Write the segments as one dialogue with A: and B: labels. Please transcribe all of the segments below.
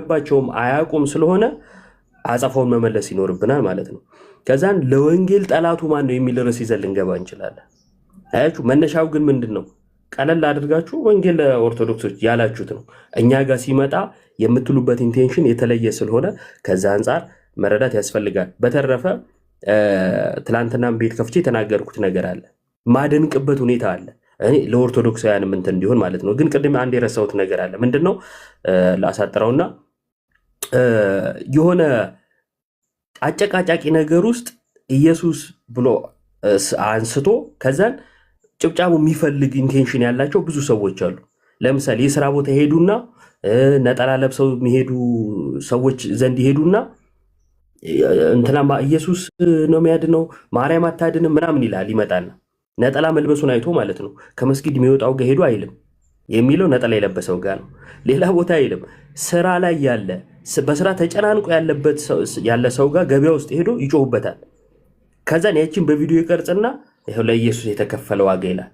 A: አልገባቸውም አያውቁም ስለሆነ አጸፋውን መመለስ ይኖርብናል ማለት ነው። ከዛን ለወንጌል ጠላቱ ማን ነው የሚል ርዕስ ይዘን ልንገባ እንችላለን። አያችሁ መነሻው ግን ምንድነው? ቀለል አድርጋችሁ ወንጌል ኦርቶዶክሶች ያላችሁት ነው። እኛ ጋር ሲመጣ የምትሉበት ኢንቴንሽን የተለየ ስለሆነ ከዛ አንፃር መረዳት ያስፈልጋል። በተረፈ ትላንትናም ቤት ከፍቼ የተናገርኩት ነገር አለ፣ ማደንቅበት ሁኔታ አለ እኔ ለኦርቶዶክሳውያን እንትን እንዲሆን ማለት ነው። ግን ቅድም አንድ የረሳሁት ነገር አለ። ምንድነው? ላሳጥረውና የሆነ አጨቃጫቂ ነገር ውስጥ ኢየሱስ ብሎ አንስቶ ከዛን ጭብጫቡ የሚፈልግ ኢንቴንሽን ያላቸው ብዙ ሰዎች አሉ። ለምሳሌ የሥራ ቦታ ሄዱና ነጠላ ለብሰው የሚሄዱ ሰዎች ዘንድ ይሄዱና እንትናማ ኢየሱስ ነው የሚያድነው ማርያም አታድንም ምናምን ይላል። ይመጣና ነጠላ መልበሱን አይቶ ማለት ነው ከመስጊድ የሚወጣው ጋር ሄዱ አይልም። የሚለው ነጠላ የለበሰው ጋር ነው። ሌላ ቦታ አይልም። ስራ ላይ ያለ በስራ ተጨናንቆ ያለ ሰው ጋር ገበያ ውስጥ ሄዶ ይጮህበታል። ከዛን ያቺን በቪዲዮ ይቀርጽና ይሄው ለኢየሱስ የተከፈለ ዋጋ ይላል።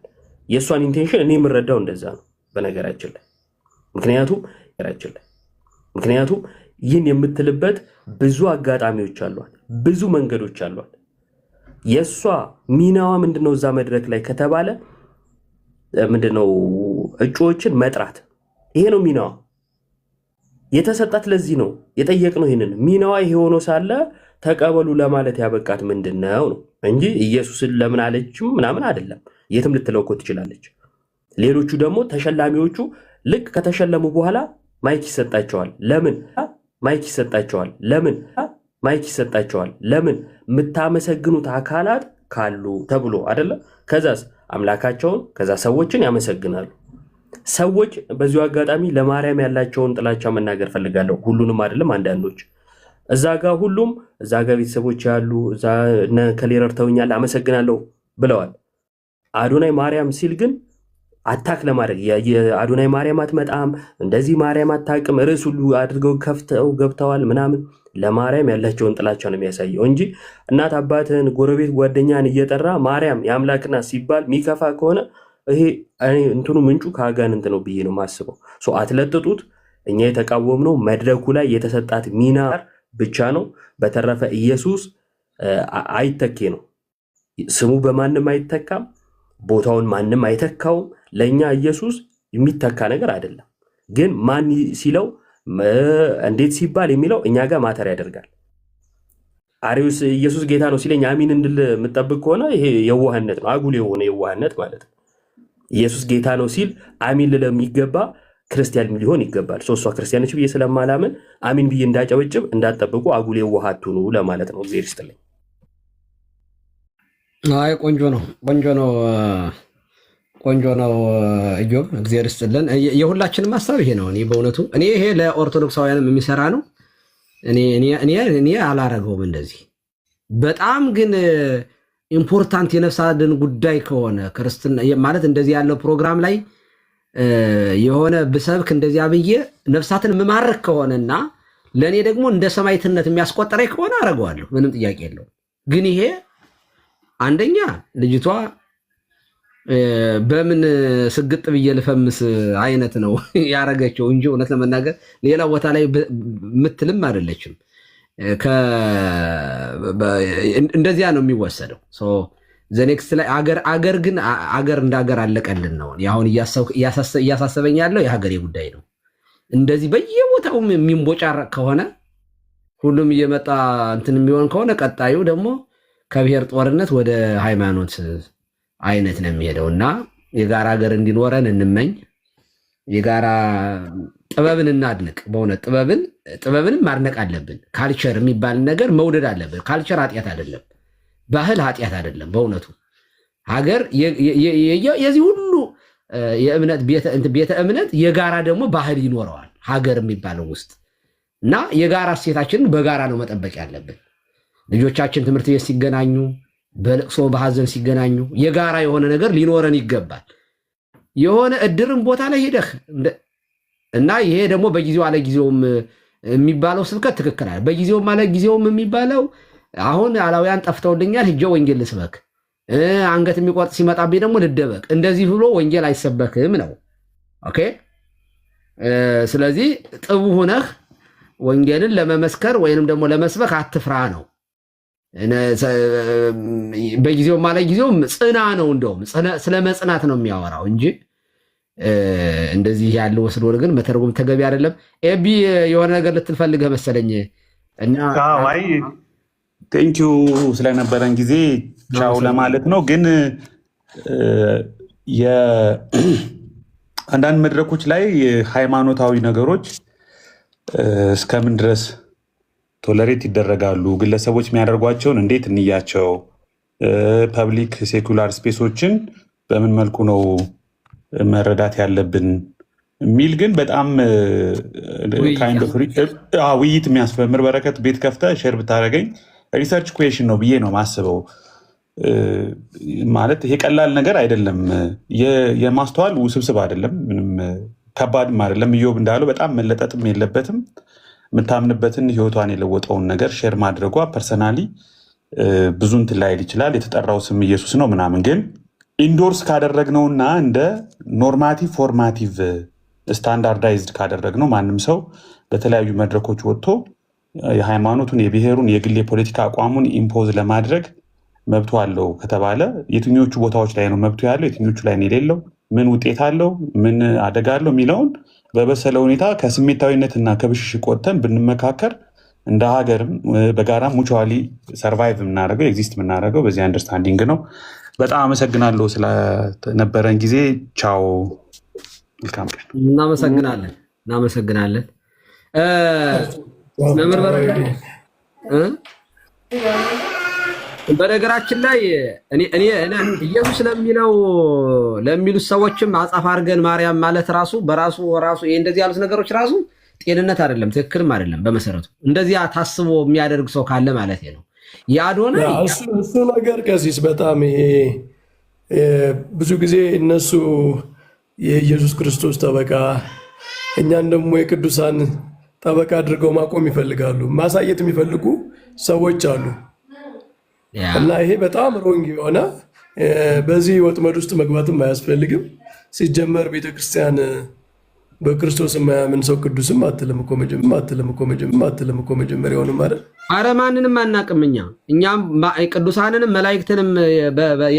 A: የእሷን ኢንቴንሽን እኔ የምረዳው እንደዛ ነው በነገራችን ላይ። ምክንያቱም ይህን የምትልበት ብዙ አጋጣሚዎች አሏት፣ ብዙ መንገዶች አሏት። የእሷ ሚናዋ ምንድነው? እዛ መድረክ ላይ ከተባለ ምንድነው? እጩዎችን መጥራት። ይሄ ነው ሚናዋ። የተሰጣት ለዚህ ነው የጠየቅነው። ይሄንን ሚናዋ ይሄ ሆኖ ሳለ ተቀበሉ ለማለት ያበቃት ምንድነው ነው እንጂ ኢየሱስን ለምን አለችም ምናምን አይደለም። የትም ልትለው እኮ ትችላለች። ሌሎቹ ደግሞ ተሸላሚዎቹ ልክ ከተሸለሙ በኋላ ማይክ ይሰጣቸዋል። ለምን ማይክ ይሰጣቸዋል? ለምን የምታመሰግኑት አካላት ካሉ ተብሎ አይደለ? ከዛስ አምላካቸውን ከዛ ሰዎችን ያመሰግናሉ። ሰዎች በዚሁ አጋጣሚ ለማርያም ያላቸውን ጥላቻ መናገር ፈልጋለሁ። ሁሉንም አይደለም፣ አንዳንዶች እዛ ጋር ሁሉም እዛ ጋር ቤተሰቦች ያሉ እዛ ከሌረርተውኛል አመሰግናለሁ ብለዋል። አዶናይ ማርያም ሲል ግን አታክ ለማድረግ የአዶናይ ማርያም አትመጣም እንደዚህ ማርያም አታቅም ርዕስ ሁሉ አድርገው ከፍተው ገብተዋል ምናምን። ለማርያም ያላቸውን ጥላቻ ነው የሚያሳየው እንጂ እናት አባትን ጎረቤት ጓደኛን እየጠራ ማርያም የአምላክና ሲባል ሚከፋ ከሆነ ይሄ እንትኑ ምንጩ ከአጋንንት ነው ብዬ ነው ማስበው። አትለጥጡት። እኛ የተቃወምነው መድረኩ ላይ የተሰጣት ሚና ብቻ ነው። በተረፈ ኢየሱስ አይተኬ ነው። ስሙ በማንም አይተካም፣ ቦታውን ማንም አይተካውም። ለኛ ኢየሱስ የሚተካ ነገር አይደለም። ግን ማን ሲለው እንዴት ሲባል የሚለው እኛ ጋር ማተር ያደርጋል። አሪውስ ኢየሱስ ጌታ ነው ሲለኝ አሚን እንድል የምጠብቅ ከሆነ ይሄ የዋህነት ነው፣ አጉል የሆነ የዋህነት ማለት ነው። ኢየሱስ ጌታ ነው ሲል አሚን ለሚገባ ክርስቲያን ሊሆን ይገባል። እሷ ክርስቲያኖች ብዬ ስለማላምን አሚን ብዬ እንዳጨበጭብ እንዳጠብቁ አጉል የዋሃቱ ነው ለማለት ነው። እግዚአብሔር ይስጥልኝ።
B: አይ ቆንጆ ነው ኢዮብ፣ እግዚአብሔር ይስጥልን። የሁላችንም ሐሳብ ይሄ ነው። እኔ በእውነቱ ይሄ ለኦርቶዶክሳውያንም የሚሰራ ነው። እኔ አላረገውም እንደዚህ። በጣም ግን ኢምፖርታንት የነፍስ አድን ጉዳይ ከሆነ ክርስትና ማለት እንደዚህ ያለው ፕሮግራም ላይ የሆነ ብሰብክ እንደዚያ ብዬ ነፍሳትን መማረክ ከሆነና ለእኔ ደግሞ እንደ ሰማዕትነት የሚያስቆጠረኝ ከሆነ አረገዋለሁ፣ ምንም ጥያቄ የለውም። ግን ይሄ አንደኛ ልጅቷ በምን ስግጥ ብዬ ልፈምስ አይነት ነው ያረገችው እንጂ እውነት ለመናገር ሌላ ቦታ ላይ ምትልም አይደለችም። እንደዚያ ነው የሚወሰደው። ዘኔክስት ላይ አገር ግን አገር እንደ አገር አለቀልን ነው አሁን እያሳሰበኝ ያለው የሀገሬ ጉዳይ ነው። እንደዚህ በየቦታው የሚንቦጫረቅ ከሆነ ሁሉም እየመጣ እንትን የሚሆን ከሆነ ቀጣዩ ደግሞ ከብሔር ጦርነት ወደ ሃይማኖት አይነት ነው የሚሄደው እና የጋራ ሀገር እንዲኖረን እንመኝ። የጋራ ጥበብን እናድንቅ። በእውነት ጥበብንም ማድነቅ አለብን። ካልቸር የሚባል ነገር መውደድ አለብን። ካልቸር ኃጢአት አይደለም፣ ባህል ኃጢአት አይደለም። በእውነቱ ሀገር የዚህ ሁሉ የእምነት ቤተ እምነት የጋራ ደግሞ ባህል ይኖረዋል ሀገር የሚባለው ውስጥ እና የጋራ እሴታችንን በጋራ ነው መጠበቅ ያለብን። ልጆቻችን ትምህርት ቤት ሲገናኙ፣ በለቅሶ በሐዘን ሲገናኙ የጋራ የሆነ ነገር ሊኖረን ይገባል። የሆነ እድርም ቦታ ላይ ሄደህ እና ይሄ ደግሞ በጊዜው አለ ጊዜውም የሚባለው ስብከት ትክክል አለ። በጊዜውም አለ ጊዜውም የሚባለው አሁን አላውያን ጠፍተውልኛል ሂጄ ወንጌል ልስበክ፣ አንገት የሚቆርጥ ሲመጣብኝ ደግሞ ልደበቅ፣ እንደዚህ ብሎ ወንጌል አይሰበክም ነው። ኦኬ። ስለዚህ ጥቡ ሆነህ ወንጌልን ለመመስከር ወይንም ደግሞ ለመስበክ አትፍራ ነው። በጊዜው ማለት ጊዜው ጽና ነው። እንደውም ስለ መጽናት ነው የሚያወራው እንጂ እንደዚህ ያለው ወስዶ ግን መተርጎም ተገቢ አይደለም። ኤቢ የሆነ ነገር ልትፈልገህ መሰለኝ እና
C: አይ ቴንኪዩ ስለነበረን ጊዜ ቻው ለማለት ነው። ግን አንዳንድ መድረኮች ላይ ሃይማኖታዊ ነገሮች እስከምን ድረስ ቶለሬት ይደረጋሉ? ግለሰቦች የሚያደርጓቸውን እንዴት እንያቸው? ፐብሊክ ሴኩላር ስፔሶችን በምን መልኩ ነው መረዳት ያለብን የሚል ግን በጣም ውይይት የሚያስፈምር በረከት ቤት ከፍተህ ሼር ብታደርገኝ ሪሰርች ኩዌሽን ነው ብዬ ነው ማስበው። ማለት ይሄ ቀላል ነገር አይደለም። የማስተዋል ውስብስብ አይደለም፣ ምንም ከባድም አይደለም። ኢዮብ እንዳለው በጣም መለጠጥም የለበትም። የምታምንበትን ህይወቷን የለወጠውን ነገር ሼር ማድረጓ ፐርሰናሊ ብዙ እንትን ላይል ይችላል። የተጠራው ስም ኢየሱስ ነው ምናምን፣ ግን ኢንዶርስ ካደረግነውና እንደ ኖርማቲቭ ፎርማቲቭ ስታንዳርዳይዝድ ካደረግነው ማንም ሰው በተለያዩ መድረኮች ወጥቶ የሃይማኖቱን፣ የብሔሩን፣ የግል የፖለቲካ አቋሙን ኢምፖዝ ለማድረግ መብቱ አለው ከተባለ የትኞቹ ቦታዎች ላይ ነው መብቱ ያለው፣ የትኞቹ ላይ ነው የሌለው፣ ምን ውጤት አለው፣ ምን አደጋ አለው የሚለውን በበሰለ ሁኔታ ከስሜታዊነትና ከብሽሽቅ ወጥተን ብንመካከር እንደ ሀገርም በጋራ ሙቹዋሊ ሰርቫይቭ የምናደርገው ኤግዚስት የምናደርገው በዚህ አንደርስታንዲንግ ነው። በጣም አመሰግናለሁ ስለነበረን ጊዜ። ቻው፣ መልካም ቀን።
B: እናመሰግናለን። መምህር በረከት በነገራችን ላይ እኔ ኢየሱስ ለሚሉት ሰዎችም አጻፍ አድርገን ማርያም ማለት በራሱ ይሄ እንደዚህ ያሉት ነገሮች ራሱ ጤንነት አይደለም፣ ትክክልም አይደለም። በመሰረቱ እንደዚያ ታስቦ የሚያደርግ ሰው ካለ ማለት ነው። የአዶናይ
D: እሱ ነገር ቀሲስ በጣም ይሄ ብዙ ጊዜ እነሱ የኢየሱስ ክርስቶስ ጠበቃ፣ እኛን ደግሞ የቅዱሳን ጠበቃ አድርገው ማቆም ይፈልጋሉ። ማሳየት የሚፈልጉ ሰዎች አሉ እና ይሄ በጣም ሮንግ የሆነ በዚህ ወጥመድ ውስጥ መግባትም አያስፈልግም። ሲጀመር ቤተክርስቲያን በክርስቶስ የማያምን ሰው ቅዱስም አትልም እኮ መጀመሪያውንም አይደል?
B: አረ ማንንም አናቅም። እኛም ቅዱሳንንም መላእክትንም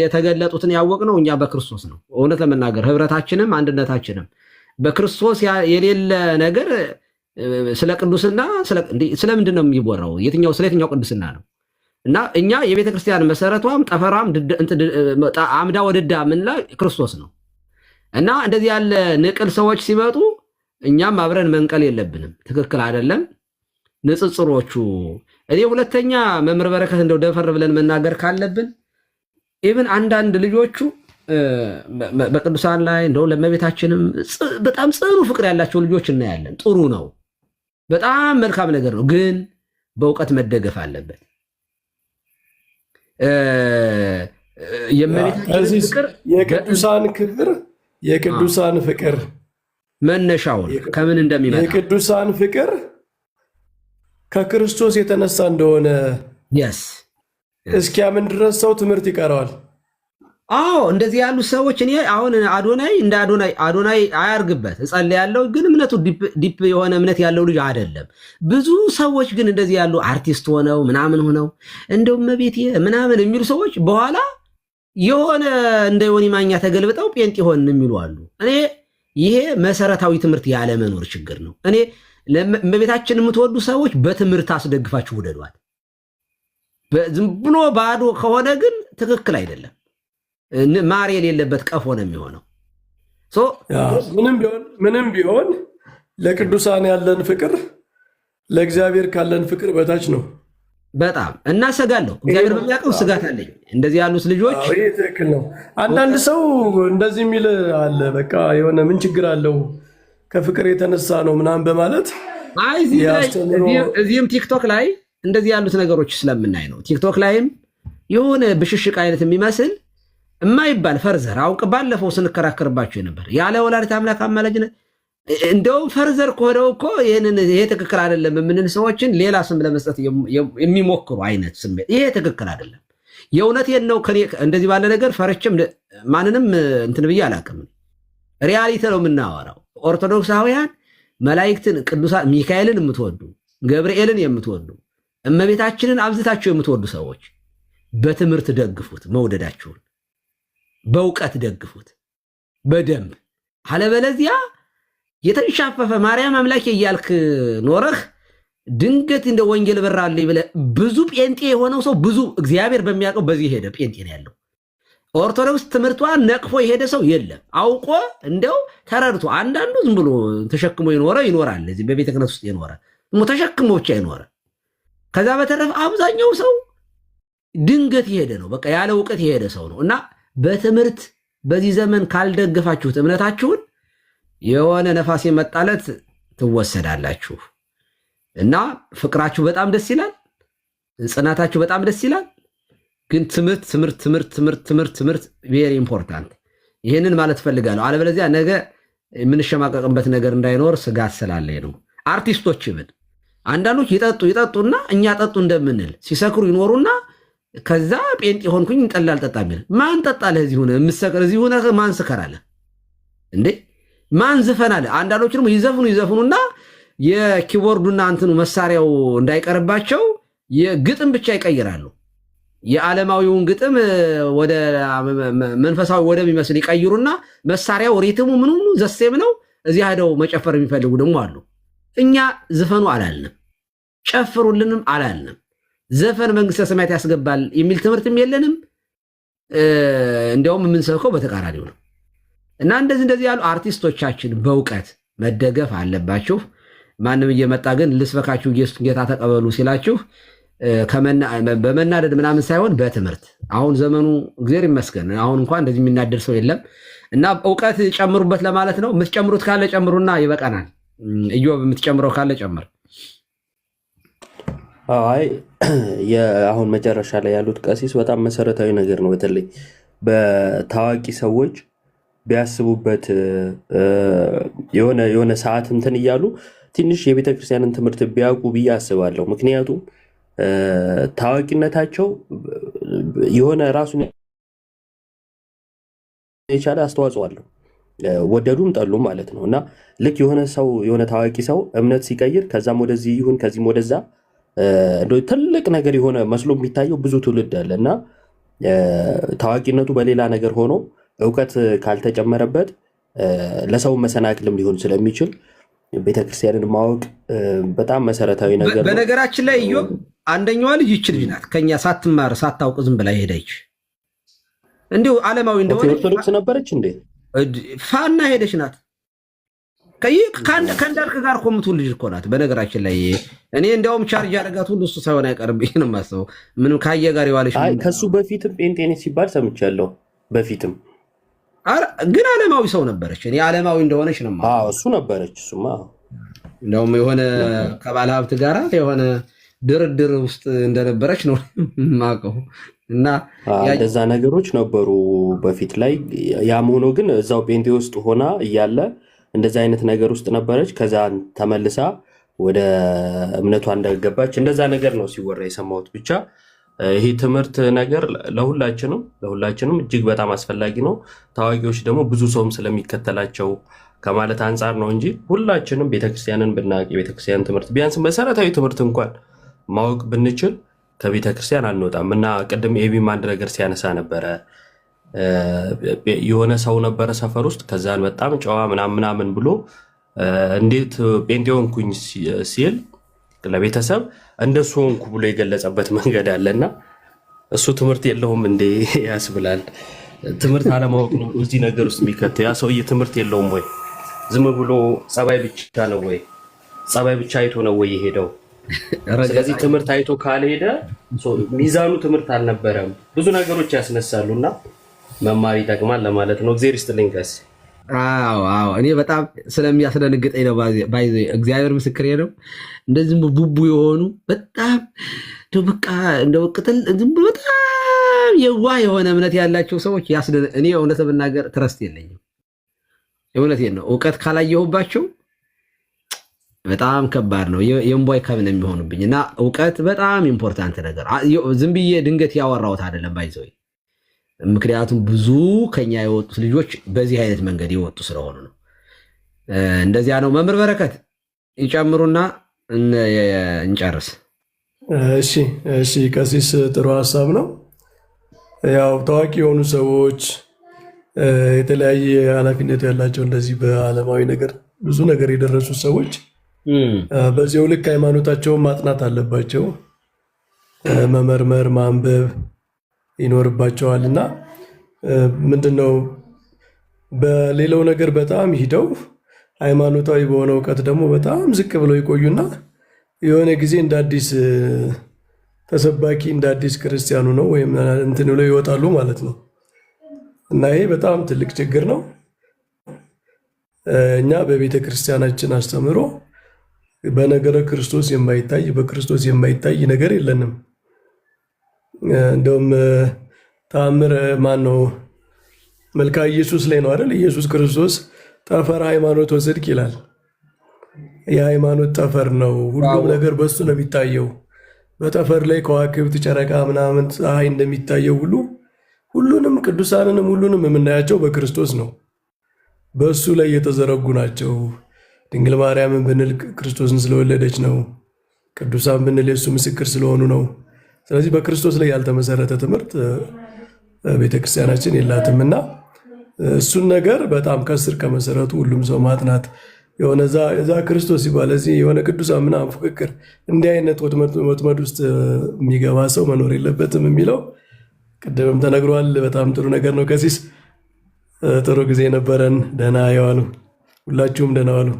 B: የተገለጡትን ያወቅነው እኛ በክርስቶስ ነው። እውነት ለመናገር ህብረታችንም አንድነታችንም በክርስቶስ የሌለ ነገር ስለ ቅዱስና ስለምንድን ነው የሚወራው? ስለ የትኛው ቅዱስና ነው? እና እኛ የቤተ ክርስቲያን መሰረቷም ጠፈሯም አምዳ ወድዳ ምንላ ክርስቶስ ነው። እና እንደዚህ ያለ ንቅል ሰዎች ሲመጡ እኛም አብረን መንቀል የለብንም። ትክክል አይደለም ንጽጽሮቹ። እኔ ሁለተኛ መምህር በረከት እንደው ደፈር ብለን መናገር ካለብን ኢቭን አንዳንድ ልጆቹ በቅዱሳን ላይ እንደው ለእመቤታችንም በጣም ጽኑ ፍቅር ያላቸው ልጆች እናያለን። ጥሩ ነው፣ በጣም መልካም ነገር ነው። ግን በእውቀት መደገፍ አለበት። የእመቤታችን ፍቅር የቅዱሳን ፍቅር መነሻውን ከምን እንደሚመጣ
D: የቅዱሳን ፍቅር ከክርስቶስ የተነሳ እንደሆነ እስኪያምን ድረስ ሰው ትምህርት ይቀረዋል።
B: አዎ እንደዚህ ያሉ ሰዎች እኔ አሁን አዶናይ አያርግበት እጸልያለሁ፣ ግን እምነቱ ዲፕ የሆነ እምነት ያለው ልጅ አይደለም። ብዙ ሰዎች ግን እንደዚህ ያሉ አርቲስት ሆነው ምናምን ሆነው እንደው እመቤቴ ምናምን የሚሉ ሰዎች በኋላ የሆነ እንደ ዮኒ ማኛ ተገልብጠው ጴንጤ ሆን የሚሉ አሉ። እኔ ይሄ መሰረታዊ ትምህርት ያለመኖር ችግር ነው። እኔ እመቤታችን የምትወዱ ሰዎች በትምህርት አስደግፋችሁ ውደዷት። ዝም ብሎ ባዶ ከሆነ ግን ትክክል አይደለም። ማር የሌለበት ቀፎ ነው የሚሆነው።
D: ምንም ቢሆን ለቅዱሳን ያለን ፍቅር ለእግዚአብሔር ካለን ፍቅር በታች ነው።
B: በጣም እናሰጋለሁ። እግዚአብሔር በሚያውቀው ስጋት አለኝ። እንደዚህ ያሉት ልጆች
D: ትክክል ነው። አንዳንድ ሰው እንደዚህ የሚል አለ፣ በቃ የሆነ ምን ችግር አለው ከፍቅር የተነሳ ነው ምናምን በማለት
B: እዚህም ቲክቶክ ላይ እንደዚህ ያሉት ነገሮች ስለምናይ ነው። ቲክቶክ ላይም የሆነ ብሽሽቅ አይነት የሚመስል የማይባል ፈርዘር አውቅ ባለፈው ስንከራከርባቸው ነበር። ያለ ወላዲተ አምላክ አማላጅነት እንደውም ፈርዘር ከሆነው እኮ ይሄ ትክክል አይደለም የምንል ሰዎችን ሌላ ስም ለመስጠት የሚሞክሩ አይነት ስሜት፣ ይሄ ትክክል አይደለም። የእውነቴን ነው። እንደዚህ ባለ ነገር ፈርችም ማንንም እንትን ብዬ አላውቅም። ሪያሊቲ ነው የምናወራው። ኦርቶዶክሳውያን መላእክትን፣ ቅዱሳን ሚካኤልን የምትወዱ ገብርኤልን የምትወዱ እመቤታችንን አብዝታችሁ የምትወዱ ሰዎች በትምህርት ደግፉት፣ መውደዳችሁን በእውቀት ደግፉት በደንብ። አለበለዚያ የተንሻፈፈ ማርያም አምላኬ እያልክ ኖረህ ድንገት እንደ ወንጌል በራልኝ ብለህ ብዙ ጴንጤ የሆነው ሰው ብዙ እግዚአብሔር በሚያውቀው በዚህ ሄደ ጴንጤ ነው ያለው። ኦርቶዶክስ ትምህርቷን ነቅፎ የሄደ ሰው የለም። አውቆ እንደው ተረድቶ አንዳንዱ ዝም ብሎ ተሸክሞ ይኖራል። እዚህ በቤተ ክህነት ውስጥ የኖረ ተሸክሞ ብቻ ይኖረ። ከዛ በተረፈ አብዛኛው ሰው ድንገት የሄደ ነው፣ በቃ ያለ እውቀት የሄደ ሰው ነው። እና በትምህርት በዚህ ዘመን ካልደገፋችሁት እምነታችሁን የሆነ ነፋስ የመጣለት ትወሰዳላችሁ። እና ፍቅራችሁ በጣም ደስ ይላል፣ ጽናታችሁ በጣም ደስ ይላል። ግን ትምህርት ቬሪ ኢምፖርታንት። ይህንን ማለት ፈልጋለሁ። አለበለዚያ ነገ የምንሸማቀቅበት ነገር እንዳይኖር ስጋት ስላለኝ ነው። አርቲስቶች ብን አንዳንዶች ይጠጡና እኛ ጠጡ እንደምንል ሲሰክሩ ይኖሩና ከዛ ጴንጤ ሆንኩኝ ጠላ አልጠጣ የሚል ማን ጠጣለህ? እዚህ ሆነ የምትሰክር እዚህ ሆነ ማን ስከራለህ እንዴ? ማን ዝፈናለህ? አንዳንዶች ደግሞ ይዘፍኑና የኪቦርዱና እንትኑ መሳሪያው እንዳይቀርባቸው የግጥም ብቻ ይቀይራሉ። የዓለማዊውን ግጥም ወደ መንፈሳዊ ወደሚመስል ይቀይሩና መሳሪያው ሪትሙ ምኑ ዘሴም ነው። እዚህ ሄደው መጨፈር የሚፈልጉ ደግሞ አሉ። እኛ ዝፈኑ አላልንም፣ ጨፍሩልንም አላልንም። ዘፈን መንግስተ ሰማያት ያስገባል የሚል ትምህርትም የለንም። እንዲያውም የምንሰብከው በተቃራኒው ነው። እና እንደዚህ ያሉ አርቲስቶቻችን በእውቀት መደገፍ አለባችሁ። ማንም እየመጣ ግን ልስበካችሁ ኢየሱስ ጌታ ተቀበሉ ሲላችሁ በመናደድ ምናምን ሳይሆን በትምህርት አሁን ዘመኑ እግዚአብሔር ይመስገን አሁን እንኳን እንደዚህ የሚናደድ ሰው የለም። እና እውቀት ጨምሩበት ለማለት ነው። የምትጨምሩት ካለ ጨምሩና ይበቃናል። ኢዮብ የምትጨምረው ካለ ጨምር።
A: አይ አሁን መጨረሻ ላይ ያሉት ቀሲስ በጣም መሰረታዊ ነገር ነው። በተለይ በታዋቂ ሰዎች ቢያስቡበት የሆነ ሰዓት እንትን እያሉ ትንሽ የቤተክርስቲያንን ትምህርት ቢያውቁ ብዬ አስባለሁ። ምክንያቱም ታዋቂነታቸው የሆነ ራሱን የቻለ አስተዋጽኦ አለው፣ ወደዱም ጠሉ ማለት ነው። እና ልክ የሆነ ታዋቂ ሰው እምነት ሲቀይር ከዛም ወደዚህ ይሁን ከዚህም ወደዛ ትልቅ ነገር የሆነ መስሎ የሚታየው ብዙ ትውልድ አለ። እና ታዋቂነቱ በሌላ ነገር ሆኖ እውቀት ካልተጨመረበት ለሰው መሰናክልም ሊሆን ስለሚችል ቤተክርስቲያንን ማወቅ በጣም መሰረታዊ ነገር ነው።
B: በነገራችን ላይ ኢዮብ አንደኛዋ ልጅ ይች ልጅ ናት። ከኛ ሳትማር ሳታውቅ ዝም ብላ ሄደች። እንዲሁ ዓለማዊ እንደሆነ
A: ኦርቶዶክስ ነበረች እንዴ?
B: ፋና ሄደች ናት። ከእንዳልክ ጋር እኮ የምትውል ልጅ እኮ ናት። በነገራችን ላይ እኔ እንዲያውም ቻርጅ ያደረጋት ሁሉ እሱ ሳይሆን አይቀርም ብዬ ነው የማስበው። ምንም ካየ ጋር የዋለች
A: ከሱ በፊትም ጴንጤኔ ሲባል ሰምቻለሁ። በፊትም
B: ግን ዓለማዊ ሰው ነበረች። እኔ ዓለማዊ እንደሆነች ነው
A: እሱ ነበረች። እሱማ
B: እንደውም የሆነ ከባለ ሀብት ጋር የሆነ ድርድር ውስጥ እንደነበረች ነው የማውቀው። እና
A: እንደዛ ነገሮች ነበሩ በፊት ላይ። ያም ሆኖ ግን እዛው ጴንጤ ውስጥ ሆና እያለ እንደዛ አይነት ነገር ውስጥ ነበረች። ከዛ ተመልሳ ወደ እምነቷ እንደገባች እንደዛ ነገር ነው ሲወራ የሰማሁት። ብቻ ይሄ ትምህርት ነገር ለሁላችንም እጅግ በጣም አስፈላጊ ነው። ታዋቂዎች ደግሞ ብዙ ሰውም ስለሚከተላቸው ከማለት አንጻር ነው እንጂ ሁላችንም ቤተክርስቲያንን ብናውቅ የቤተክርስቲያን ትምህርት ቢያንስ መሰረታዊ ትምህርት እንኳን ማወቅ ብንችል ከቤተክርስቲያን አንወጣም። እና ቅድም ኤቢም አንድ ነገር ሲያነሳ ነበረ። የሆነ ሰው ነበረ ሰፈር ውስጥ ከዛን በጣም ጨዋ ምናምን ብሎ እንዴት ጴንጤ ሆንኩኝ ሲል ለቤተሰብ እንደሱ ሆንኩ ብሎ የገለጸበት መንገድ አለና እሱ ትምህርት የለውም እንዴ ያስብላል። ትምህርት አለማወቅ ነው እዚህ ነገር ውስጥ የሚከተው። ያ ሰውዬ ትምህርት የለውም ወይ? ዝም ብሎ ጸባይ ብቻ ነው ወይ? ጸባይ ብቻ አይቶ ነው ወይ የሄደው? ስለዚህ ትምህርት አይቶ ካልሄደ ሚዛኑ ትምህርት አልነበረም። ብዙ ነገሮች ያስነሳሉና መማር ይጠቅማል ለማለት ነው። እግዚአብሔር ይስጥልኝ ጋስ።
B: አዎ እኔ በጣም ስለሚያስደነግጠኝ ነው። እግዚአብሔር ምስክሬ ነው። እንደዚህ ቡቡ የሆኑ በጣም በቃ እንደው ቅጥል በጣም የዋህ የሆነ እምነት ያላቸው ሰዎች እኔ እውነት ብናገር ትረስት የለኝም። እውነቴን ነው። እውቀት ካላየሁባቸው በጣም ከባድ ነው። የእምቧይ ከምን የሚሆኑብኝ እና እውቀት በጣም ኢምፖርታንት ነገር። ዝም ብዬ ድንገት ያወራሁት አይደለም ባይዘው። ምክንያቱም ብዙ ከኛ የወጡት ልጆች በዚህ አይነት መንገድ የወጡ ስለሆኑ ነው። እንደዚያ ነው። መምህር በረከት ይጨምሩና እንጨርስ።
D: እሺ ቀሲስ ጥሩ ሀሳብ ነው። ያው ታዋቂ የሆኑ ሰዎች የተለያየ ኃላፊነት ያላቸው እንደዚህ በዓለማዊ ነገር ብዙ ነገር የደረሱ ሰዎች በዚያው ልክ ሃይማኖታቸውን ማጥናት አለባቸው። መመርመር ማንበብ ይኖርባቸዋል እና ምንድነው በሌላው ነገር በጣም ሂደው ሃይማኖታዊ በሆነ እውቀት ደግሞ በጣም ዝቅ ብለው ይቆዩና የሆነ ጊዜ እንደ አዲስ ተሰባኪ እንደ አዲስ ክርስቲያኑ ነው ወይም እንትን ብለው ይወጣሉ ማለት ነው። እና ይሄ በጣም ትልቅ ችግር ነው። እኛ በቤተ ክርስቲያናችን አስተምሮ በነገረ ክርስቶስ የማይታይ በክርስቶስ የማይታይ ነገር የለንም። እንደውም ተአምር ማን ነው መልካ ኢየሱስ ላይ ነው አይደል? ኢየሱስ ክርስቶስ ጠፈር ሃይማኖት ወጽድቅ ይላል። የሃይማኖት ጠፈር ነው። ሁሉም ነገር በሱ ነው የሚታየው። በጠፈር ላይ ከዋክብት፣ ጨረቃ፣ ምናምን ፀሐይ እንደሚታየው ሁሉ ሁሉንም ቅዱሳንንም ሁሉንም የምናያቸው በክርስቶስ ነው። በሱ ላይ የተዘረጉ ናቸው። ድንግል ማርያምን ብንል ክርስቶስን ስለወለደች ነው። ቅዱሳን ብንል የሱ ምስክር ስለሆኑ ነው። ስለዚህ በክርስቶስ ላይ ያልተመሰረተ ትምህርት ቤተክርስቲያናችን የላትምና እሱን ነገር በጣም ከስር ከመሰረቱ ሁሉም ሰው ማጥናት የሆነ እዛ ክርስቶስ ሲባል እዚህ የሆነ ቅዱሳን ምናምን ፉክክር እንዲህ አይነት ወጥመድ ውስጥ የሚገባ ሰው መኖር የለበትም የሚለው ቅድምም ተነግሯል። በጣም ጥሩ ነገር ነው። ቀሲስ ጥሩ ጊዜ ነበረን። ደህና የዋሉ ሁላችሁም ደህና ዋሉ።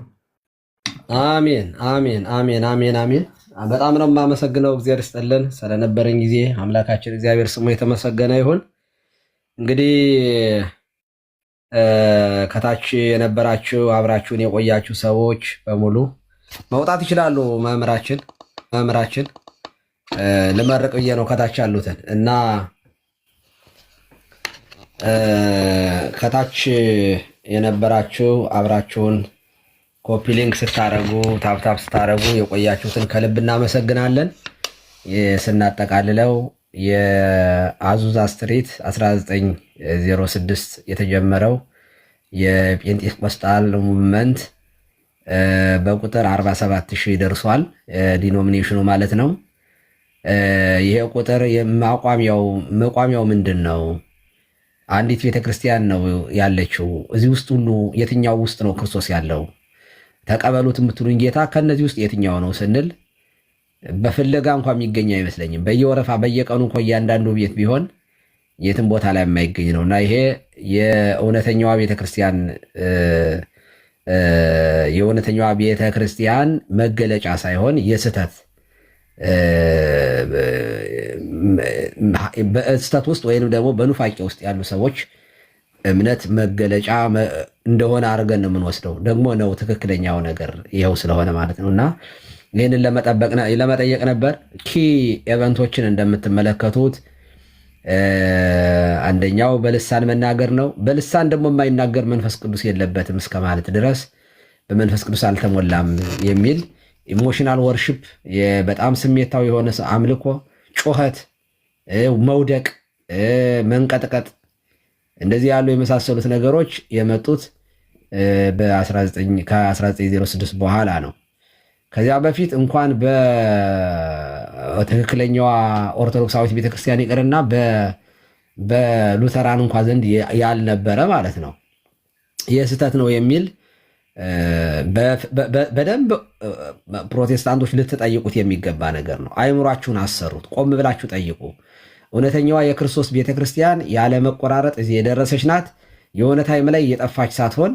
B: አሜን አሜን አሜን አሜን አሜን። በጣም ነው የማመሰግነው። እግዚአብሔር ይስጥልን ስለነበረን ጊዜ። አምላካችን እግዚአብሔር ስሙ የተመሰገነ ይሁን። እንግዲህ ከታች የነበራችሁ አብራችሁን የቆያችሁ ሰዎች በሙሉ መውጣት ይችላሉ። መምህራችን ልመርቅ ብዬ ነው ከታች ያሉትን እና ከታች የነበራችሁ አብራችሁን ኮፒ ሊንክ ስታረጉ ታፕታፕ ስታረጉ የቆያችሁትን ከልብ እናመሰግናለን። ስናጠቃልለው የአዙዛ ስትሪት 1906 የተጀመረው የጴንጤቆስጣል ሙቭመንት በቁጥር 47,000 ደርሷል። ዲኖሚኔሽኑ ማለት ነው። ይሄ ቁጥር መቋሚያው ምንድን ነው? አንዲት ቤተክርስቲያን ነው ያለችው። እዚህ ውስጥ ሁሉ የትኛው ውስጥ ነው ክርስቶስ ያለው? ተቀበሉት የምትሉኝ ጌታ ከነዚህ ውስጥ የትኛው ነው ስንል በፍለጋ እንኳን የሚገኝ አይመስለኝም። በየወረፋ በየቀኑ እንኳ እያንዳንዱ ቤት ቢሆን የትም ቦታ ላይ የማይገኝ ነው እና ይሄ የእውነተኛዋ ቤተክርስቲያን መገለጫ ሳይሆን የስህተት በስህተት ውስጥ ወይንም ደግሞ በኑፋቄ ውስጥ ያሉ ሰዎች እምነት መገለጫ እንደሆነ አድርገን ነው የምንወስደው። ደግሞ ነው ትክክለኛው ነገር ይኸው ስለሆነ ማለት ነው እና ይህንን ለመጠየቅ ነበር። ኪ ኤቨንቶችን እንደምትመለከቱት አንደኛው በልሳን መናገር ነው። በልሳን ደግሞ የማይናገር መንፈስ ቅዱስ የለበትም እስከ ማለት ድረስ በመንፈስ ቅዱስ አልተሞላም የሚል ኢሞሽናል ወርሺፕ፣ በጣም ስሜታዊ የሆነ አምልኮ፣ ጩኸት፣ መውደቅ፣ መንቀጥቀጥ እንደዚህ ያሉ የመሳሰሉት ነገሮች የመጡት ከ1906 በኋላ ነው። ከዚያ በፊት እንኳን በትክክለኛዋ ኦርቶዶክሳዊት ቤተክርስቲያን ይቅርና በሉተራን እንኳ ዘንድ ያልነበረ ማለት ነው። ይህ ስህተት ነው የሚል በደንብ ፕሮቴስታንቶች ልትጠይቁት የሚገባ ነገር ነው። አይምሯችሁን አሰሩት፣ ቆም ብላችሁ ጠይቁ። እውነተኛዋ የክርስቶስ ቤተክርስቲያን ያለ መቆራረጥ እዚህ የደረሰች ናት። የሆነ ታይም ላይ የጠፋች ሳትሆን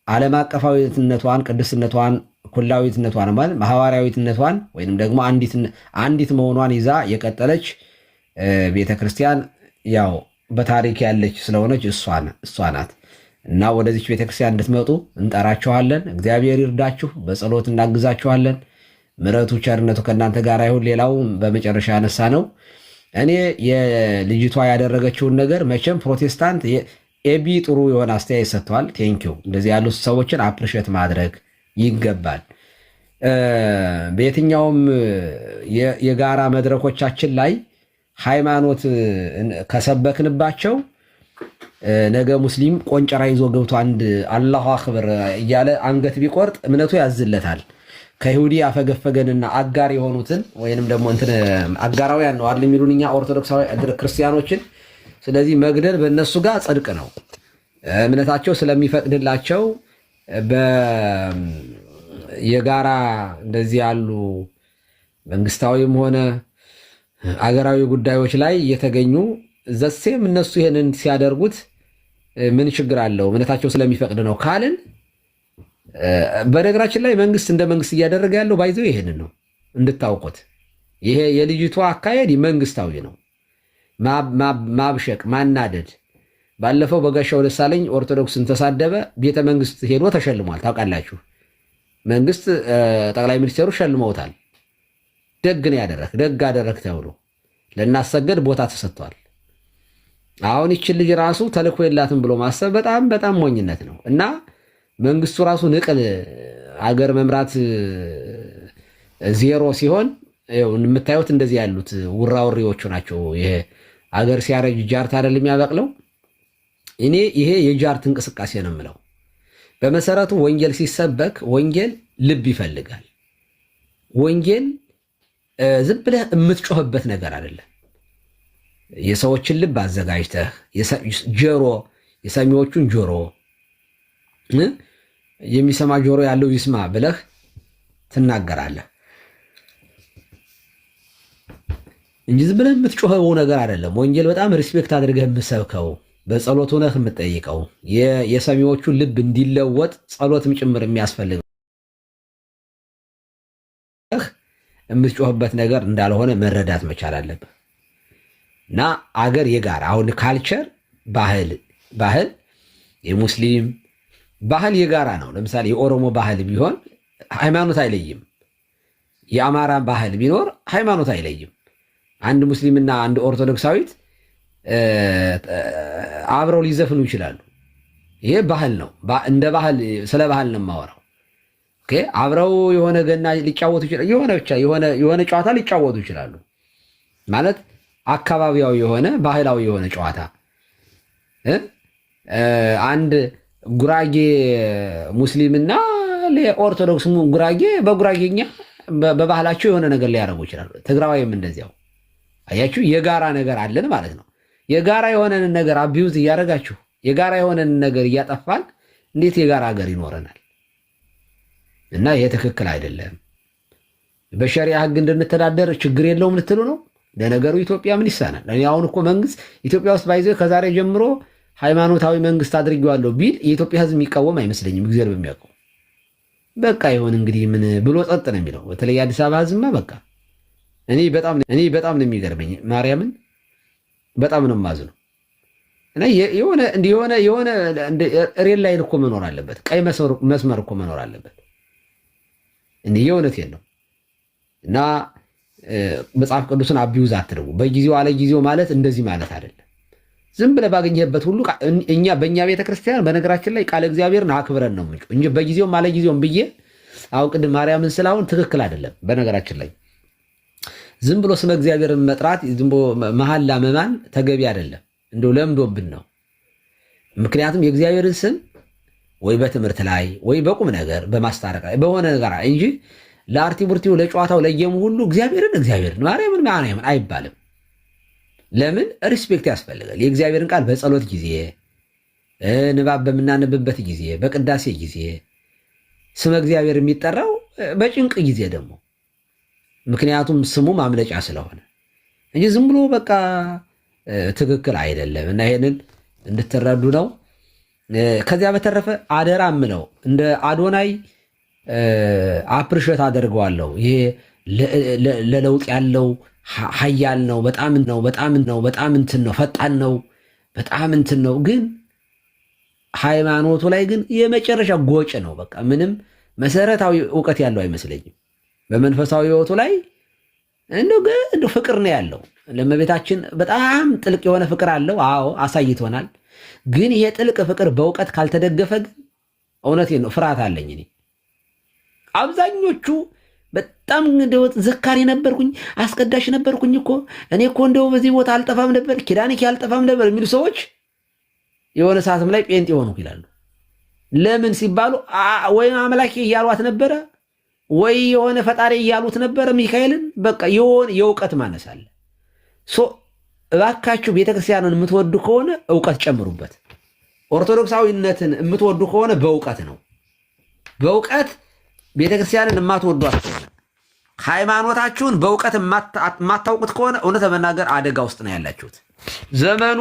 B: ዓለም አቀፋዊነቷን፣ ቅድስነቷን፣ ኩላዊትነቷን ማለት ሐዋርያዊትነቷን ወይንም ደግሞ አንዲት መሆኗን ይዛ የቀጠለች ቤተክርስቲያን ያው በታሪክ ያለች ስለሆነች እሷ ናት እና ወደዚች ቤተክርስቲያን እንድትመጡ እንጠራችኋለን። እግዚአብሔር ይርዳችሁ፣ በጸሎት እናግዛችኋለን። ምሕረቱ ቸርነቱ ከእናንተ ጋር ይሁን። ሌላው በመጨረሻ ያነሳ ነው እኔ የልጅቷ ያደረገችውን ነገር መቼም ፕሮቴስታንት ኤቢ ጥሩ የሆነ አስተያየት ሰጥተዋል። ቴንኪው። እንደዚህ ያሉ ሰዎችን አፕሪሼት ማድረግ ይገባል። በየትኛውም የጋራ መድረኮቻችን ላይ ሃይማኖት ከሰበክንባቸው ነገ ሙስሊም ቆንጨራ ይዞ ገብቶ አንድ አላሁ አክበር እያለ አንገት ቢቆርጥ እምነቱ ያዝለታል። ከይሁዲ አፈገፈገንና አጋር የሆኑትን ወይንም ደግሞ እንትን አጋራውያን ነው አይደል የሚሉን እኛ ኦርቶዶክሳዊ ክርስቲያኖችን። ስለዚህ መግደል በእነሱ ጋር ጽድቅ ነው፣ እምነታቸው ስለሚፈቅድላቸው የጋራ እንደዚህ ያሉ መንግስታዊም ሆነ አገራዊ ጉዳዮች ላይ እየተገኙ ዘሴም እነሱ ይሄንን ሲያደርጉት ምን ችግር አለው? እምነታቸው ስለሚፈቅድ ነው ካልን፣ በነገራችን ላይ መንግስት እንደ መንግስት እያደረገ ያለው ባይዘው ይሄንን ነው እንድታውቁት። ይሄ የልጅቷ አካሄድ መንግስታዊ ነው። ማብሸቅ፣ ማናደድ። ባለፈው በጋሻው ደሳለኝ ኦርቶዶክስን ተሳደበ፣ ቤተ መንግስት ሄዶ ተሸልሟል። ታውቃላችሁ፣ መንግስት ጠቅላይ ሚኒስትሩ ሸልመውታል። ደግ ነው ያደረክ፣ ደግ አደረክ ተብሎ ለናሰገድ ቦታ ተሰጥቷል። አሁን ይችን ልጅ ራሱ ተልኮ የላትም ብሎ ማሰብ በጣም በጣም ሞኝነት ነው። እና መንግስቱ ራሱ ንቅል አገር መምራት ዜሮ ሲሆን የምታዩት እንደዚህ ያሉት ውራውሪዎቹ ናቸው። ይሄ አገር ሲያረጅ ጃርት አይደል የሚያበቅለው? እኔ ይሄ የጃርት እንቅስቃሴ ነው የምለው። በመሰረቱ ወንጌል ሲሰበክ ወንጌል ልብ ይፈልጋል። ወንጌል ዝም ብለህ የምትጮህበት ነገር አይደለም። የሰዎችን ልብ አዘጋጅተህ ጆሮ፣ የሰሚዎቹን ጆሮ፣ የሚሰማ ጆሮ ያለው ይስማ ብለህ ትናገራለህ እንጂ ዝም ብለህ የምትጮኸው ነገር አይደለም። ወንጌል በጣም ሪስፔክት አድርገህ የምሰብከው፣ በጸሎት ሆነህ የምትጠይቀው፣ የሰሚዎቹን ልብ እንዲለወጥ ጸሎትም ጭምር የሚያስፈልግ የምትጮህበት ነገር እንዳልሆነ መረዳት መቻል አለብህ። እና አገር የጋራ አሁን ካልቸር ባህል የሙስሊም ባህል የጋራ ነው። ለምሳሌ የኦሮሞ ባህል ቢሆን ሃይማኖት አይለይም። የአማራ ባህል ቢኖር ሃይማኖት አይለይም። አንድ ሙስሊምና አንድ ኦርቶዶክሳዊት አብረው ሊዘፍኑ ይችላሉ። ይሄ ባህል ነው። እንደ ባህል ስለ ባህል ነው የማወራው። አብረው የሆነ ገና ሊጫወቱ ይችላሉ። የሆነ ጨዋታ ሊጫወቱ ይችላሉ። ማለት አካባቢያዊ የሆነ ባህላዊ የሆነ ጨዋታ። አንድ ጉራጌ ሙስሊምና ለኦርቶዶክስ ጉራጌ በጉራጌኛ በባህላቸው የሆነ ነገር ሊያደርጉ ይችላሉ። ትግራዋይም እንደዚያው። አያችሁ፣ የጋራ ነገር አለን ማለት ነው። የጋራ የሆነን ነገር አቢዩዝ እያደረጋችሁ የጋራ የሆነን ነገር እያጠፋን እንዴት የጋራ ሀገር ይኖረናል? እና ይሄ ትክክል አይደለም። በሸሪያ ህግ እንድንተዳደር ችግር የለውም ልትሉ ነው? ለነገሩ ኢትዮጵያ ምን ይሳናል? አሁን እኮ መንግስት ኢትዮጵያ ውስጥ ባይዘው ከዛሬ ጀምሮ ሃይማኖታዊ መንግስት አድርጌዋለሁ ቢል የኢትዮጵያ ህዝብ የሚቃወም አይመስለኝም። እግዚአብሔር በሚያውቀው በቃ ይሁን እንግዲህ ምን ብሎ ጸጥ ነው የሚለው። በተለይ አዲስ አበባ ህዝብማ በቃ እኔ በጣም ነው የሚገርመኝ። ማርያምን በጣም ነው የማዝነው። እና የሆነ ሬል ላይን እኮ መኖር አለበት። ቀይ መስመር እኮ መኖር አለበት። እንዲህ የእውነቴን ነው። እና መጽሐፍ ቅዱስን አቢዩዝ አትደርጉ። በጊዜው አለ ጊዜው ማለት እንደዚህ ማለት አይደለም። ዝም ብለህ ባገኘህበት ሁሉ በእኛ ቤተክርስቲያን በነገራችን ላይ ቃለ እግዚአብሔርን አክብረን ነው እንጂ በጊዜውም አለ ጊዜውም ብዬ አሁን ቅድም ማርያምን ስላሁን ትክክል አይደለም። በነገራችን ላይ ዝም ብሎ ስመ እግዚአብሔርን መጥራት ዝም ብሎ መሐላ መማል ተገቢ አይደለም። እንደው ለምዶብን ነው። ምክንያቱም የእግዚአብሔርን ስም ወይ በትምህርት ላይ ወይ በቁም ነገር በማስታረቅ ላይ በሆነ ነገር እንጂ ለአርቲ ቡርቲው ለጨዋታው ለየሙ ሁሉ እግዚአብሔርን ማርያምን አይባልም። ለምን? ሪስፔክት ያስፈልጋል። የእግዚአብሔርን ቃል በጸሎት ጊዜ፣ ንባብ በምናነብበት ጊዜ፣ በቅዳሴ ጊዜ ስመ እግዚአብሔር የሚጠራው በጭንቅ ጊዜ ደግሞ ምክንያቱም ስሙ ማምለጫ ስለሆነ እንጂ ዝም ብሎ በቃ ትክክል አይደለም። እና ይሄንን እንድትረዱ ነው። ከዚያ በተረፈ አደራ ምለው እንደ አዶናይ አፕሪሼት አደርገዋለሁ። ይሄ ለለውጥ ያለው ሀያል ነው፣ በጣም እንትን ነው፣ ፈጣን ነው፣ በጣም እንትን ነው። ግን ሃይማኖቱ ላይ ግን የመጨረሻ ጎጭ ነው። በቃ ምንም መሰረታዊ እውቀት ያለው አይመስለኝም። በመንፈሳዊ ህይወቱ ላይ እንደው ፍቅር ነው ያለው። ለእመቤታችን በጣም ጥልቅ የሆነ ፍቅር አለው። አዎ አሳይቶናል። ግን ይሄ ጥልቅ ፍቅር በእውቀት ካልተደገፈ ግን እውነቴን ነው ፍርሃት አለኝ እኔ። አብዛኞቹ በጣም እንደው ዘካሪ ነበርኩኝ፣ አስቀዳሽ ነበርኩኝ እኮ እኔ እኮ እንደው በዚህ ቦታ አልጠፋም ነበር፣ ኪዳንኪ አልጠፋም ነበር የሚሉ ሰዎች የሆነ ሰዓትም ላይ ጴንጤ ሆኑ ይላሉ። ለምን ሲባሉ ወይም አምላኬ እያሏት ነበረ ወይ የሆነ ፈጣሪ እያሉት ነበረ ሚካኤልን። በቃ የሆነ የእውቀት ማነስ አለ። እባካችሁ ቤተክርስቲያንን የምትወዱ ከሆነ እውቀት ጨምሩበት። ኦርቶዶክሳዊነትን የምትወዱ ከሆነ በእውቀት ነው። በእውቀት ቤተክርስቲያንን የማትወዷት ከሆነ ሃይማኖታችሁን በእውቀት የማታውቁት ከሆነ እውነት ለመናገር አደጋ ውስጥ ነው ያላችሁት። ዘመኑ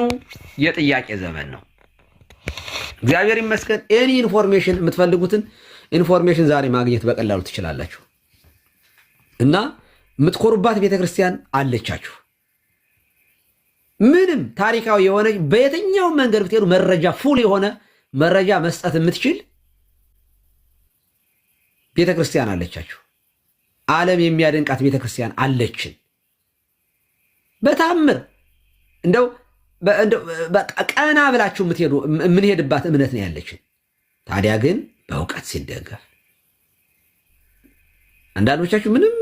B: የጥያቄ ዘመን ነው። እግዚአብሔር ይመስገን ኤኒ ኢንፎርሜሽን የምትፈልጉትን ኢንፎርሜሽን ዛሬ ማግኘት በቀላሉ ትችላላችሁ። እና የምትኮሩባት ቤተክርስቲያን አለቻችሁ። ምንም ታሪካዊ የሆነ በየትኛው መንገድ ብትሄዱ መረጃ ፉል የሆነ መረጃ መስጠት የምትችል ቤተክርስቲያን አለቻችሁ። ዓለም የሚያደንቃት ቤተክርስቲያን አለችን። በታምር እንደው ቀና ብላችሁ የምንሄድባት እምነት ነው ያለችን። ታዲያ ግን በእውቀት ሲደገፍ አንዳንዶቻችሁ ምንም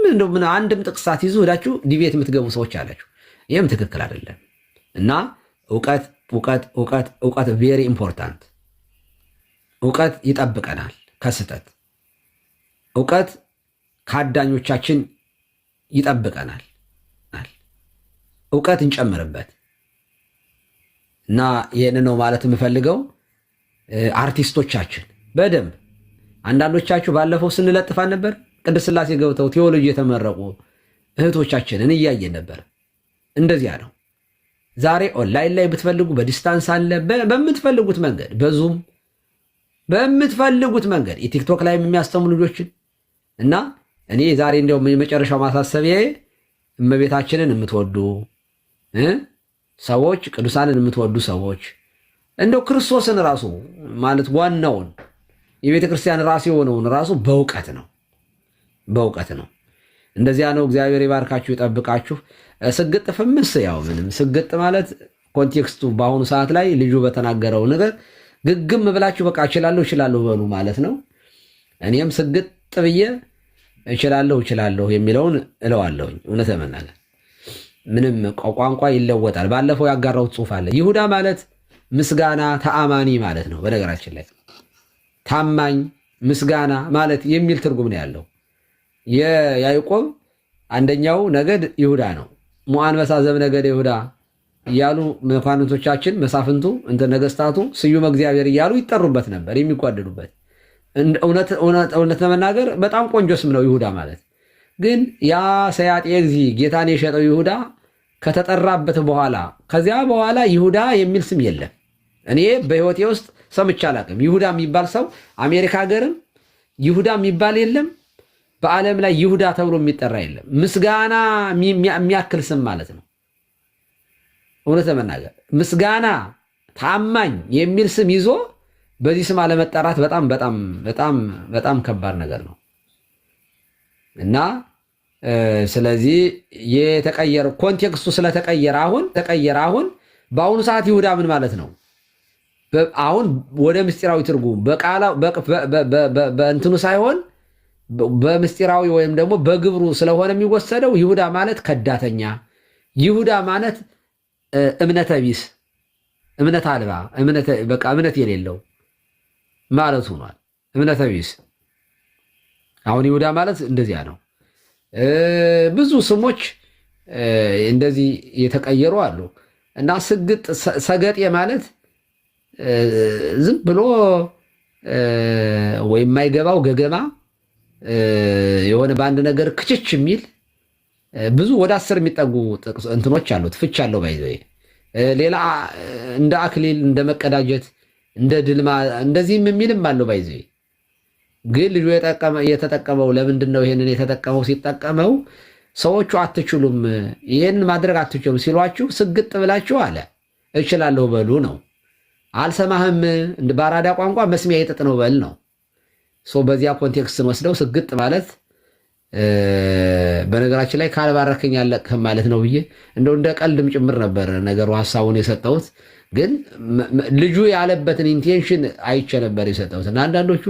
B: አንድም ጥቅሳት ይዙ ሄዳችሁ ዲቤት የምትገቡ ሰዎች አላችሁ። ይህም ትክክል አይደለም። እና እውቀት ቬሪ ኢምፖርታንት። እውቀት ይጠብቀናል ከስህተት። እውቀት ከአዳኞቻችን ይጠብቀናል። እውቀት እንጨምርበት። እና ይህን ነው ማለት የምፈልገው። አርቲስቶቻችን በደንብ አንዳንዶቻችሁ ባለፈው ስንለጥፋን ነበር። ቅድስት ሥላሴ ገብተው ቴዎሎጂ የተመረቁ እህቶቻችንን እያየን ነበር። እንደዚያ ነው። ዛሬ ኦንላይን ላይ ብትፈልጉ በዲስታንስ አለ። በምትፈልጉት መንገድ በዙም በምትፈልጉት መንገድ የቲክቶክ ላይ የሚያስተምሩ ልጆችን እና እኔ ዛሬ እንደውም የመጨረሻው ማሳሰቢያ እመቤታችንን የምትወዱ ሰዎች፣ ቅዱሳንን የምትወዱ ሰዎች እንደው ክርስቶስን ራሱ ማለት ዋናውን የቤተ ክርስቲያን ራሱ የሆነውን ራሱ በእውቀት ነው። እንደዚያ ነው። እግዚአብሔር ይባርካችሁ ይጠብቃችሁ። ስግጥ ፍምስ ያው ምንም ስግጥ ማለት ኮንቴክስቱ በአሁኑ ሰዓት ላይ ልጁ በተናገረው ነገር ግግም ብላችሁ በቃ እችላለሁ በሉ ማለት ነው። እኔም ስግጥ ብዬ እችላለሁ የሚለውን እለዋለሁኝ። እውነት ለመናገር ምንም ቋንቋ ይለወጣል። ባለፈው ያጋራሁት ጽሑፍ አለ። ይሁዳ ማለት ምስጋና ተአማኒ ማለት ነው። በነገራችን ላይ ታማኝ ምስጋና ማለት የሚል ትርጉም ነው ያለው። የያዕቆብ አንደኛው ነገድ ይሁዳ ነው። ሙአንበሳ ዘእምነገደ ይሁዳ እያሉ መኳንንቶቻችን መሳፍንቱ ነገስታቱ ስዩመ እግዚአብሔር እያሉ ይጠሩበት ነበር፣ የሚጓደዱበት። እውነት ለመናገር በጣም ቆንጆ ስም ነው ይሁዳ ማለት። ግን ያ ሰያጤ እግዚእ ጌታን የሸጠው ይሁዳ ከተጠራበት በኋላ ከዚያ በኋላ ይሁዳ የሚል ስም የለም። እኔ በህይወቴ ውስጥ ሰምቼ አላውቅም። ይሁዳ የሚባል ሰው አሜሪካ ሀገርም ይሁዳ የሚባል የለም። በዓለም ላይ ይሁዳ ተብሎ የሚጠራ የለም። ምስጋና የሚያክል ስም ማለት ነው። እውነት ለመናገር ምስጋና ታማኝ የሚል ስም ይዞ በዚህ ስም አለመጠራት በጣም በጣም በጣም በጣም ከባድ ነገር ነው እና ስለዚህ የተቀየረ ኮንቴክስቱ ስለተቀየረ አሁን በአሁኑ ሰዓት ይሁዳ ምን ማለት ነው? አሁን ወደ ምስጢራዊ ትርጉም በእንትኑ ሳይሆን በምስጢራዊ ወይም ደግሞ በግብሩ ስለሆነ የሚወሰደው ይሁዳ ማለት ከዳተኛ፣ ይሁዳ ማለት እምነተ ቢስ፣ እምነት አልባ፣ እምነት የሌለው ማለት ሆኗል። እምነተ ቢስ አሁን ይሁዳ ማለት እንደዚያ ነው። ብዙ ስሞች እንደዚህ የተቀየሩ አሉ እና ሰገጤ ማለት ዝም ብሎ ወይ የማይገባው ገገማ የሆነ በአንድ ነገር ክችች የሚል ብዙ ወደ 10 የሚጠጉ እንትኖች አሉት። ፍች አለው ባይዘ ሌላ እንደ አክሊል እንደ መቀዳጀት እንደ ድልማ እንደዚህም የሚልም አለው ባይዘ። ግን ልጁ የተጠቀመው ለምንድን ነው? ይሄንን የተጠቀመው ሲጠቀመው ሰዎቹ አትችሉም፣ ይሄን ማድረግ አትችሉም ሲሏችሁ ስግጥ ብላችሁ አለ እችላለሁ በሉ ነው። አልሰማህም እንደ ባራዳ ቋንቋ መስሚያ የጥጥ ነው በል ነው። በዚያ ኮንቴክስትን ወስደው ስግጥ ማለት በነገራችን ላይ ካልባረከኝ አለቅህም ማለት ነው ብዬ እንደው እንደ ቀልድም ጭምር ነበር ነገሩ ሐሳቡን የሰጠሁት። ግን ልጁ ያለበትን ኢንቴንሽን አይቼ ነበር የሰጠሁት እና አንዳንዶቹ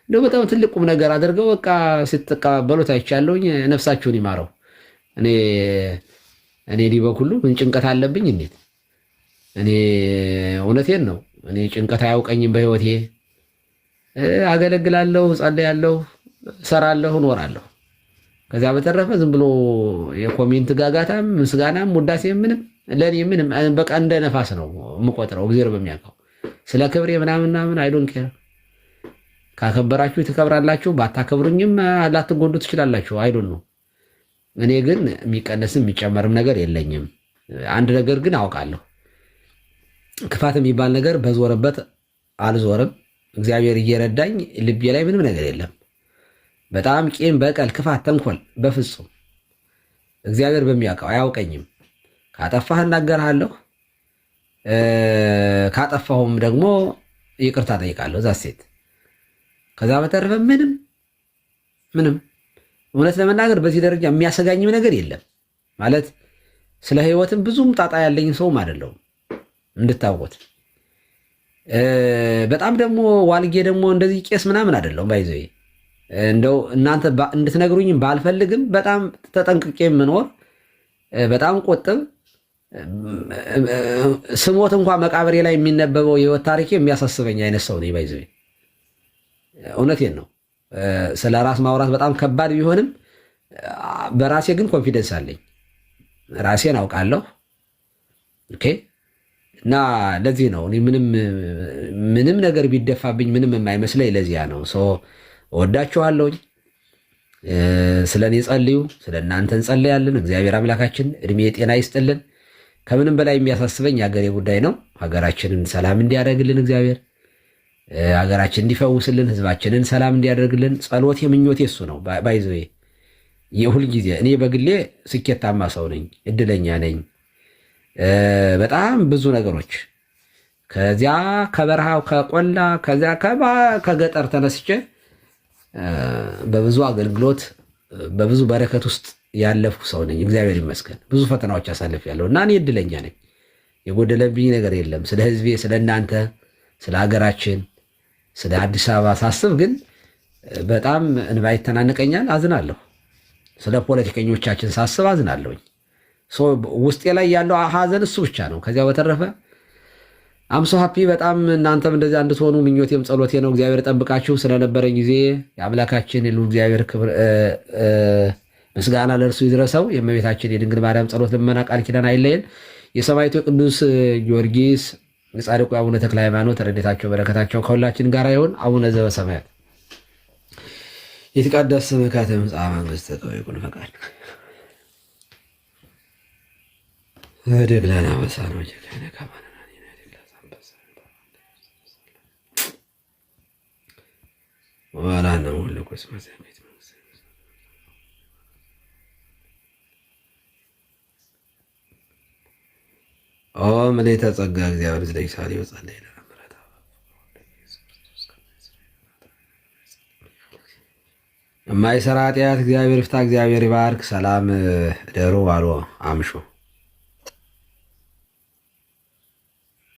B: እንደው በጣም ትልቅ ቁም ነገር አድርገው በቃ ስትቀባበሉት አይቻለሁኝ። ነፍሳችሁን ይማረው። እኔ ዲህ በኩሉ ምን ጭንቀት አለብኝ? እንዴት እኔ እውነቴን ነው። እኔ ጭንቀት አያውቀኝም በህይወቴ። አገለግላለሁ፣ ጸልያለሁ፣ ሰራለሁ፣ እኖራለሁ። ከዚያ በተረፈ ዝም ብሎ የኮሜንት ጋጋታም ምስጋናም ውዳሴ ምንም ለእኔ ምንም በቃ እንደ ነፋስ ነው የምቆጥረው። እግዚአብሔር በሚያውቀው ስለ ክብሬ ምናምን አይዶን ኬር። ካከበራችሁ ትከብራላችሁ፣ ባታከብሩኝም ላትጎዱ ትችላላችሁ። አይዶን ነው። እኔ ግን የሚቀነስም የሚጨመርም ነገር የለኝም። አንድ ነገር ግን አውቃለሁ፣ ክፋት የሚባል ነገር በዞረበት አልዞርም። እግዚአብሔር እየረዳኝ ልቤ ላይ ምንም ነገር የለም። በጣም ቂም፣ በቀል፣ ክፋት፣ ተንኮል በፍጹም እግዚአብሔር በሚያውቀው አያውቀኝም። ካጠፋህ እናገርሃለሁ፣ ካጠፋሁም ደግሞ ይቅርታ ጠይቃለሁ። እዛ ሴት ከዛ በተረፈ ምንም እውነት ለመናገር በዚህ ደረጃ የሚያሰጋኝም ነገር የለም። ማለት ስለ ህይወትም ብዙም ጣጣ ያለኝ ሰውም አይደለሁም እንድታውቁት። በጣም ደግሞ ዋልጌ ደግሞ እንደዚህ ቄስ ምናምን አይደለሁም። ባይዘይ እንደው እናንተ እንድትነግሩኝም ባልፈልግም በጣም ተጠንቅቄ የምኖር በጣም ቆጥብ፣ ስሞት እንኳን መቃብሬ ላይ የሚነበበው የህይወት ታሪኬ የሚያሳስበኝ አይነት ሰው ነኝ። ባይዘይ እውነቴን ነው። ስለ ራስ ማውራት በጣም ከባድ ቢሆንም በራሴ ግን ኮንፊደንስ አለኝ። ራሴን አውቃለሁ። ኦኬ። እና ለዚህ ነው እኔ ምንም ነገር ቢደፋብኝ ምንም የማይመስለኝ ለዚያ ነው። እወዳችኋለሁኝ። ስለ እኔ ጸልዩ፣ ስለ እናንተ እንጸልያለን። እግዚአብሔር አምላካችን እድሜ ጤና ይስጥልን። ከምንም በላይ የሚያሳስበኝ የሀገሬ ጉዳይ ነው። ሀገራችንን ሰላም እንዲያደርግልን እግዚአብሔር ሀገራችን እንዲፈውስልን፣ ህዝባችንን ሰላም እንዲያደርግልን ጸሎቴ ምኞቴ እሱ ነው። ባይዘ የሁል ጊዜ እኔ በግሌ ስኬታማ ሰው ነኝ፣ እድለኛ ነኝ። በጣም ብዙ ነገሮች ከዚያ ከበረሃው ከቆላ ከዚያ ከገጠር ተነስቼ በብዙ አገልግሎት በብዙ በረከት ውስጥ ያለፍኩ ሰው ነኝ። እግዚአብሔር ይመስገን። ብዙ ፈተናዎች አሳልፌያለሁ እና እኔ እድለኛ ነኝ። የጎደለብኝ ነገር የለም። ስለ ህዝቤ፣ ስለ እናንተ፣ ስለ ሀገራችን፣ ስለ አዲስ አበባ ሳስብ ግን በጣም እንባ ይተናነቀኛል፣ አዝናለሁ። ስለ ፖለቲከኞቻችን ሳስብ አዝናለሁኝ። ውስጤ ላይ ያለው ሀዘን እሱ ብቻ ነው። ከዚያ በተረፈ አምሶ ሀፒ በጣም እናንተም እንደዚያ እንድትሆኑ ምኞቴም ጸሎቴ ነው። እግዚአብሔር ጠብቃችሁ። ስለነበረኝ ጊዜ የአምላካችን የልዑል እግዚአብሔር ክብር ምስጋና ለእርሱ ይድረሰው። የእመቤታችን የድንግል ማርያም ጸሎት፣ ልመና፣ ቃል ኪዳን አይለየን። የሰማዕቱ የቅዱስ ጊዮርጊስ የጻድቁ አቡነ ተክለ ሃይማኖት ረድኤታቸው በረከታቸው ከሁላችን ጋር ይሁን። አቡነ ዘበሰማያት ይትቀደስ ስምከ ትምጻእ መንግሥትከ ወይኩን ፈቃድከ ወኅድግ ለነ አበሳነ ወጌጋየነ ከመ ንሕነኒ ንኅድግ ለዘአንበሳ ወባልሐነ ወእምኅለኩ እስመ ዘቤት መንግሥተ ኦ ምልዕተ ጸጋ እግዚአብሔር ምስለ ይሳሊ ወጸልይ ለነ ምሕረተ የማይሰራ ኃጢአት እግዚአብሔር ይፍታ። እግዚአብሔር ይባርክ። ሰላም እደሩ። ዋሉ አምሹ።